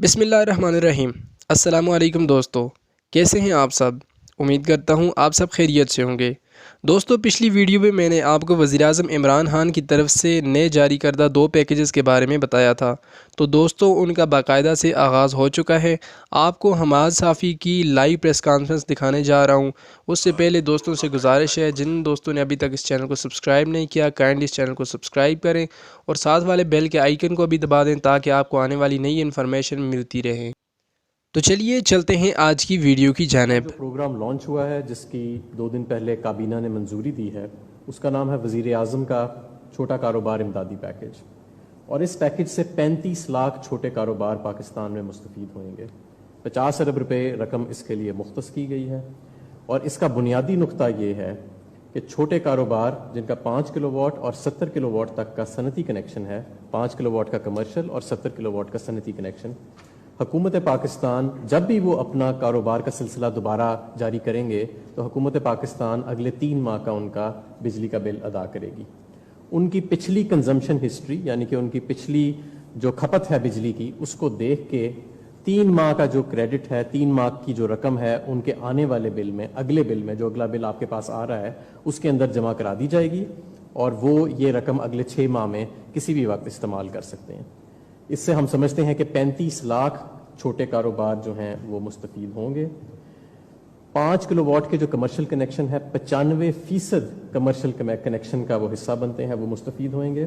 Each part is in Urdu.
بسم اللہ الرحمن الرحیم۔ السلام علیکم دوستو، کیسے ہیں آپ سب؟ امید کرتا ہوں آپ سب خیریت سے ہوں گے۔ دوستو، پچھلی ویڈیو میں نے آپ کو وزیراعظم عمران خان کی طرف سے نئے جاری کردہ 2 پیکیجز کے بارے میں بتایا تھا، تو دوستو ان کا باقاعدہ سے آغاز ہو چکا ہے۔ آپ کو حماد صافی کی لائیو پریس کانفرنس دکھانے جا رہا ہوں۔ اس سے پہلے دوستوں سے گزارش ہے، جن دوستوں نے ابھی تک اس چینل کو سبسکرائب نہیں کیا، کائنڈلی اس چینل کو سبسکرائب کریں اور ساتھ والے بیل کے آئیکن کو بھی دبا دیں تاکہ آپ کو آنے والی نئی انفارمیشن ملتی رہے۔ تو چلیے چلتے ہیں آج کی ویڈیو کی جانب۔ جو پروگرام لانچ ہوا ہے، جس کی 2 دن پہلے کابینہ نے منظوری دی ہے، اس کا نام ہے وزیر اعظم کا چھوٹا کاروبار امدادی پیکیج، اور اس پیکیج سے 35 لاکھ چھوٹے کاروبار پاکستان میں مستفید ہوئیں گے۔ 50 ارب روپے رقم اس کے لیے مختص کی گئی ہے، اور اس کا بنیادی نقطہ یہ ہے کہ چھوٹے کاروبار جن کا 5 کلو واٹ اور 70 کلو واٹ تک کا صنعتی کنیکشن ہے، 5 کلو واٹ کا کمرشل اور 70 کلو واٹ کا صنعتی کنیکشن، حکومت پاکستان جب بھی وہ اپنا کاروبار کا سلسلہ دوبارہ جاری کریں گے تو حکومت پاکستان اگلے 3 ماہ کا ان کا بجلی کا بل ادا کرے گی۔ ان کی پچھلی کنزمپشن ہسٹری، یعنی کہ ان کی پچھلی جو کھپت ہے بجلی کی، اس کو دیکھ کے 3 ماہ کا جو کریڈٹ ہے، 3 ماہ کی جو رقم ہے، ان کے آنے والے بل میں، اگلے بل میں، جو اگلا بل آپ کے پاس آ رہا ہے، اس کے اندر جمع کرا دی جائے گی، اور وہ یہ رقم اگلے 6 ماہ میں کسی بھی وقت استعمال کر سکتے ہیں۔ اس سے ہم سمجھتے ہیں کہ 35 لاکھ چھوٹے کاروبار جو ہیں وہ مستفید ہوں گے۔ 5 کلو واٹ کے جو کمرشل کنیکشن ہے، 95% کمرشل کنیکشن کا وہ حصہ بنتے ہیں، وہ مستفید ہوئیں گے۔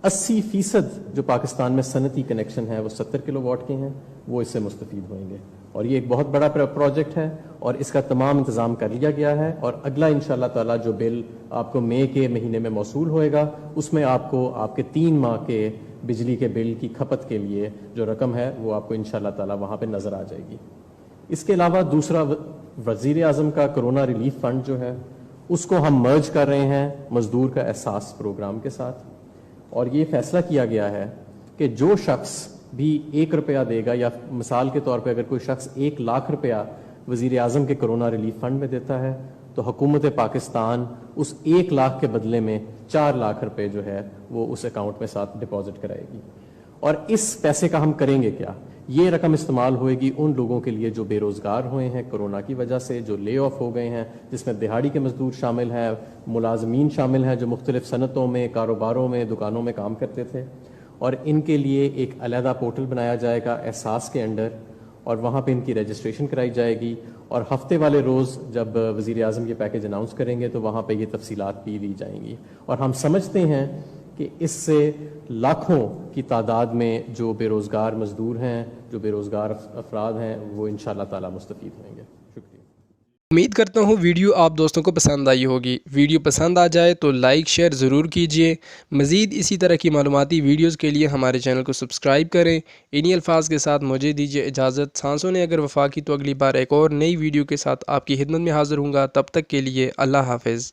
80% جو پاکستان میں صنعتی کنیکشن ہے وہ 70 کلو واٹ کے ہیں، وہ اس سے مستفید ہوئیں گے، اور یہ ایک بہت بڑا پروجیکٹ ہے، اور اس کا تمام انتظام کر لیا گیا ہے، اور اگلا انشاءاللہ تعالی جو بل آپ کو مئی کے مہینے میں موصول ہوئے گا، اس میں آپ کو آپ کے 3 ماہ کے بجلی کے بل کی کھپت کے لیے جو رقم ہے وہ آپ کو انشاءاللہ تعالی وہاں پہ نظر آ جائے گی۔ اس کے علاوہ دوسرا، وزیر اعظم کا کرونا ریلیف فنڈ جو ہے، اس کو ہم مرج کر رہے ہیں مزدور کا احساس پروگرام کے ساتھ، اور یہ فیصلہ کیا گیا ہے کہ جو شخص بھی 1 روپیہ دے گا، یا مثال کے طور پہ اگر کوئی شخص 1 لاکھ روپیہ وزیر اعظم کے کرونا ریلیف فنڈ میں دیتا ہے، تو حکومت پاکستان اس 1 لاکھ کے بدلے میں 4 لاکھ روپے جو ہے وہ اس اکاؤنٹ میں ساتھ ڈپازٹ کرائے گی۔ اور اس پیسے کا ہم کریں گے کیا؟ یہ رقم استعمال ہوئے گی ان لوگوں کے لیے جو بے روزگار ہوئے ہیں کورونا کی وجہ سے، جو لے آف ہو گئے ہیں، جس میں دہاڑی کے مزدور شامل ہیں، ملازمین شامل ہیں جو مختلف صنعتوں میں، کاروباروں میں، دکانوں میں کام کرتے تھے، اور ان کے لیے ایک علیحدہ پورٹل بنایا جائے گا احساس کے انڈر، اور وہاں پہ ان کی رجسٹریشن کرائی جائے گی، اور ہفتے والے روز جب وزیر اعظم یہ پیکیج اناؤنس کریں گے تو وہاں پہ یہ تفصیلات بھی دی جائیں گی۔ اور ہم سمجھتے ہیں کہ اس سے لاکھوں کی تعداد میں جو بے روزگار مزدور ہیں، جو بے روزگار افراد ہیں، وہ انشاءاللہ تعالی مستفید ہوئیں گے۔ شکریہ۔ امید کرتا ہوں ویڈیو آپ دوستوں کو پسند آئی ہوگی۔ ویڈیو پسند آ جائے تو لائک شیئر ضرور کیجئے۔ مزید اسی طرح کی معلوماتی ویڈیوز کے لیے ہمارے چینل کو سبسکرائب کریں۔ انہی الفاظ کے ساتھ مجھے دیجئے اجازت۔ سانسوں نے اگر وفا کی تو اگلی بار ایک اور نئی ویڈیو کے ساتھ آپ کی خدمت میں حاضر ہوں گا۔ تب تک کے لیے اللہ حافظ۔